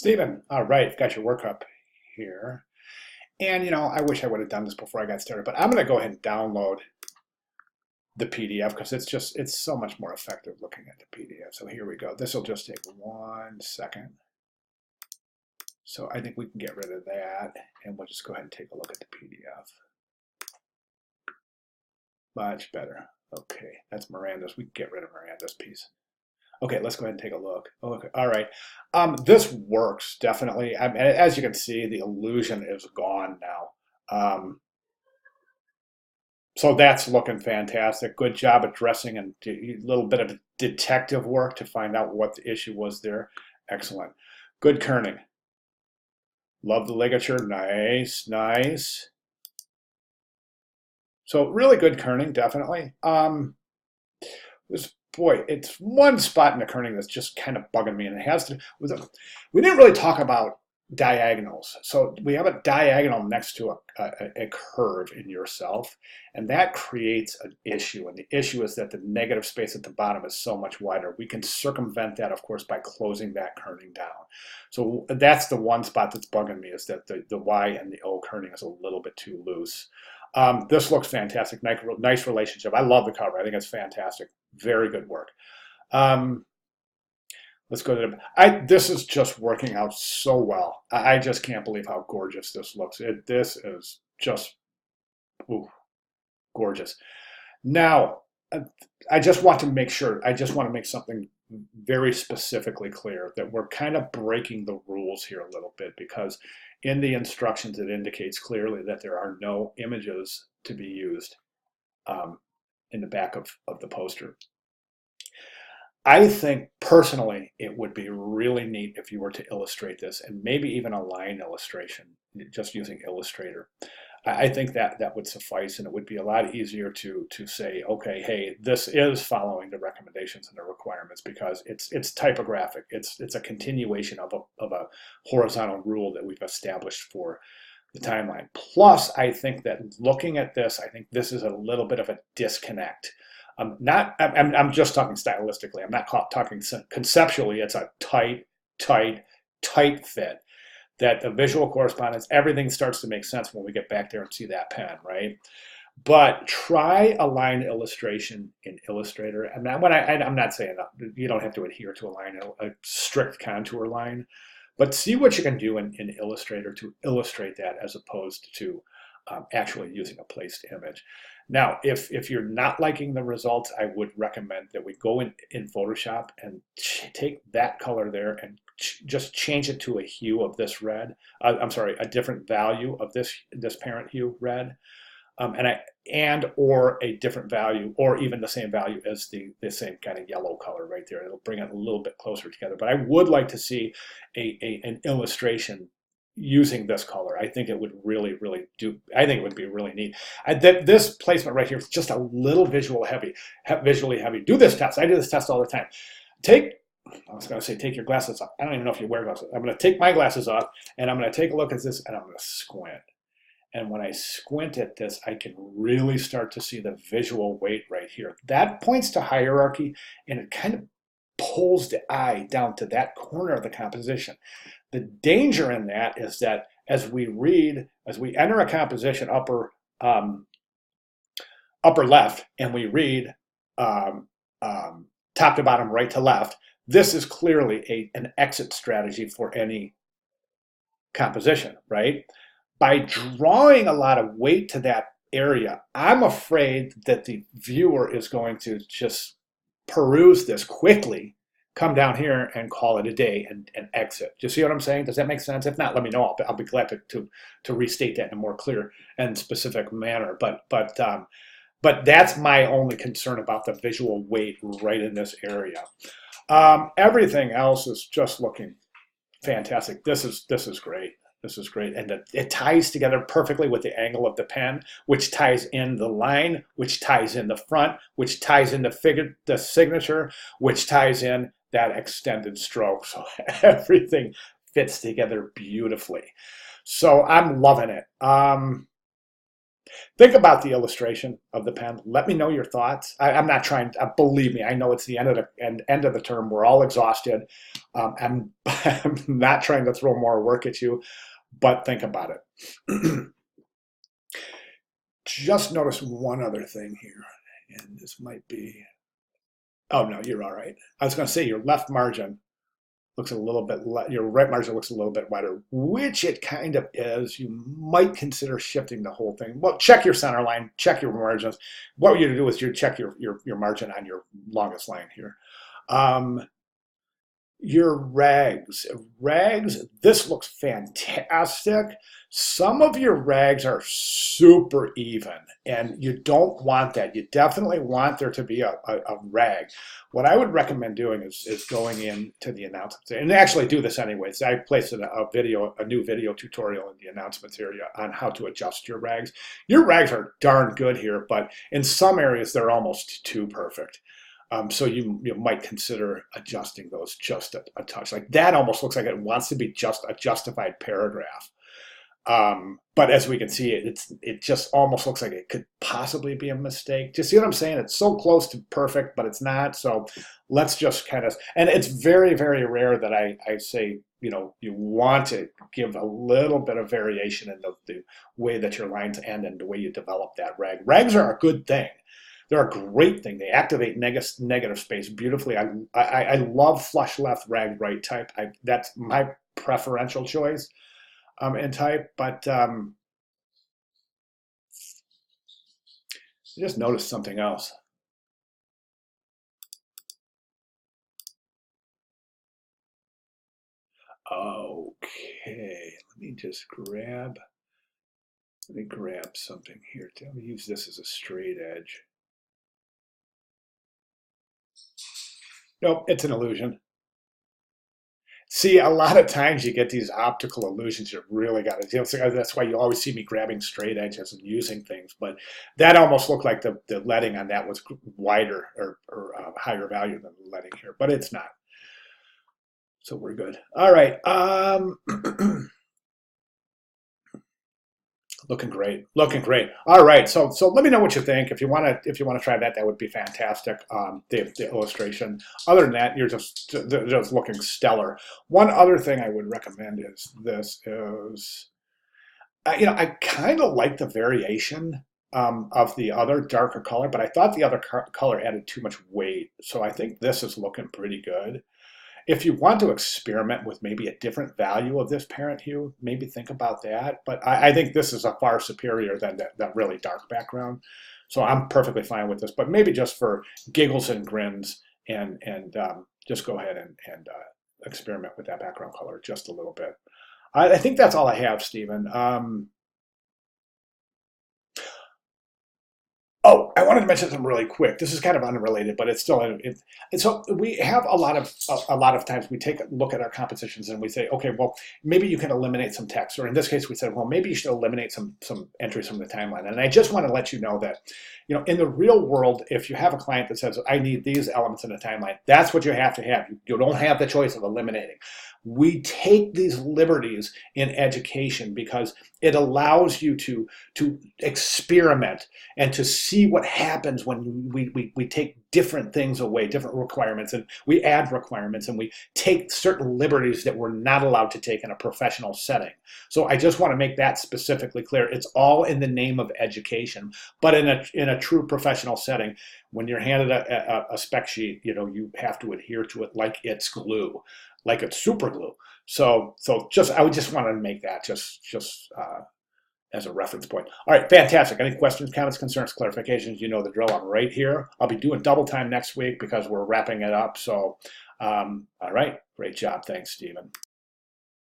Stephen, all right, I've got your work up here. And I wish I would have done this before I got started, but I'm going to go ahead and download the PDF because it's so much more effective looking at the PDF. So here we go. This will just take 1 second. So I think we can get rid of that and we'll just go ahead and take a look at the PDF. Much better. Okay, that's Miranda's. We can get rid of Miranda's piece. Okay, let's go ahead and take a look. Okay, all right. This works definitely. As you can see, the illusion is gone now. So that's looking fantastic. Good job addressing and a little bit of detective work to find out what the issue was there. Excellent. Good kerning. Love the ligature. Nice, nice. So really good kerning, definitely. Boy, it's one spot in the kerning that's just kind of bugging me, and it has to. We didn't really talk about diagonals. So we have a diagonal next to a curve in yourself, and that creates an issue. And the issue is that the negative space at the bottom is so much wider. We can circumvent that, of course, by closing that kerning down. So that's the one spot that's bugging me, is that the Y and the O kerning is a little bit too loose. This looks fantastic. Nice relationship. I love the cover. I think it's fantastic. Very good work. Let's go to this is just working out so well. I just can't believe how gorgeous this looks. This is just gorgeous. Now, I just want to make sure, I just want to make something very specifically clear that we're kind of breaking the rules here a little bit, because in the instructions it indicates clearly that there are no images to be used in the back of the poster. I think personally it would be really neat if you were to illustrate this, and maybe even a line illustration, just using Illustrator. I think that would suffice, and it would be a lot easier to say, okay, hey, this is following the recommendations and the requirements, because it's typographic. It's a continuation of a horizontal rule that we've established for the timeline. Plus, I think that looking at this, I think this is a little bit of a disconnect. I'm just talking stylistically. I'm not talking conceptually. It's a tight fit. That the visual correspondence, everything starts to make sense when we get back there and see that pen, right? But try a line illustration in Illustrator. And I'm not saying that you don't have to adhere to a strict contour line, but see what you can do in Illustrator to illustrate that, as opposed to actually using a placed image. Now, if you're not liking the results, I would recommend that we go in Photoshop and take that color there and just change it to a hue of this red. I'm sorry, a different value of this parent hue red, or a different value, or even the same value as the same kind of yellow color right there. It'll bring it a little bit closer together. But I would like to see an illustration using this color. I think it would really I think it would be really neat. This placement right here is just a little visually heavy. Do this test. I do this test all the time. I was going to say take your glasses off. I don't even know if you wear glasses. I'm going to take my glasses off, and I'm going to take a look at this, and I'm going to squint. And when I squint at this, I can really start to see the visual weight right here. That points to hierarchy, and it kind of pulls the eye down to that corner of the composition. The danger in that is that as we enter a composition upper left, and we read top to bottom, right to left, this is clearly an exit strategy for any composition, right? By drawing a lot of weight to that area, I'm afraid that the viewer is going to just peruse this quickly, come down here and call it a day and exit. Do you see what I'm saying? Does that make sense? If not, let me know. I'll be glad to restate that in a more clear and specific manner. But that's my only concern about the visual weight right in this area. Everything else is just looking fantastic. This is great. This is great, and it ties together perfectly with the angle of the pen, which ties in the line, which ties in the front, which ties in the signature, which ties in that extended stroke. So everything fits together beautifully. So I'm loving it. Think about the illustration of the pen. Let me know your thoughts. I'm not trying, believe me, I know it's the end of the term. We're all exhausted. I'm not trying to throw more work at you, but think about it. Just notice one other thing here, and this might be, oh no, you're all right. I was going to say your left margin looks a little bit, your right margin looks a little bit wider, which it kind of is. You might consider shifting the whole thing. Well, check your center line, check your margins. What you do is you check your margin on your longest line here. Your rags, this looks fantastic. Some of your rags are super even, and you don't want that. You definitely want there to be a rag. What I would recommend doing is going into the announcements, and actually do this anyways. I placed a new video tutorial in the announcements area on how to adjust your rags. Your rags are darn good here, but in some areas they're almost too perfect. So you might consider adjusting those just a touch. Like that almost looks like it wants to be just a justified paragraph. But as we can see, it just almost looks like it could possibly be a mistake. Do you see what I'm saying? It's so close to perfect, but it's not. So let's just kind of, and it's very, very rare that I say, you want to give a little bit of variation in the way that your lines end and the way you develop that rag. Rags are a good thing. They're a great thing. They activate negative space beautifully. I love flush left, rag right type. That's my preferential choice in type. But I just noticed something else. Okay, let me grab something here. Let me use this as a straight edge. Nope, it's an illusion. See, a lot of times you get these optical illusions. You really got to. That's why you always see me grabbing straight edges and using things. But that almost looked like the leading on that was wider or higher value than the leading here, but it's not. So we're good. All right. Looking great. Looking great. All right. So let me know what you think. If you want to try that, that would be fantastic. The illustration. Other than that, you're just looking stellar. One other thing I would recommend is this is, I kind of like the variation of the other darker color, but I thought the other color added too much weight. So I think this is looking pretty good. If you want to experiment with maybe a different value of this parent hue, maybe think about that. But I think this is a far superior than that really dark background. So I'm perfectly fine with this, but maybe just for giggles and grins and just go ahead and experiment with that background color just a little bit. I think that's all I have, Stephen. Oh, I wanted to mention something really quick. This is kind of unrelated, but it's still. And so we have a lot of times we take a look at our compositions and we say, okay, well, maybe you can eliminate some text, or in this case, we said, well, maybe you should eliminate some entries from the timeline. And I just want to let you know that, in the real world, if you have a client that says, I need these elements in the timeline, that's what you have to have. You don't have the choice of eliminating. We take these liberties in education because it allows you to experiment and to see what happens when we take different things away, different requirements, and we add requirements, and we take certain liberties that we're not allowed to take in a professional setting. So I just want to make that specifically clear. It's all in the name of education, but in a true professional setting, when you're handed a spec sheet, you have to adhere to it like it's glue, like it's super glue. So I would just want to make that just as a reference point. All right, fantastic. Any questions, comments, concerns, clarifications? You know the drill. I'm right here. I'll be doing double time next week because we're wrapping it up. So, all right, great job. Thanks, Stephen.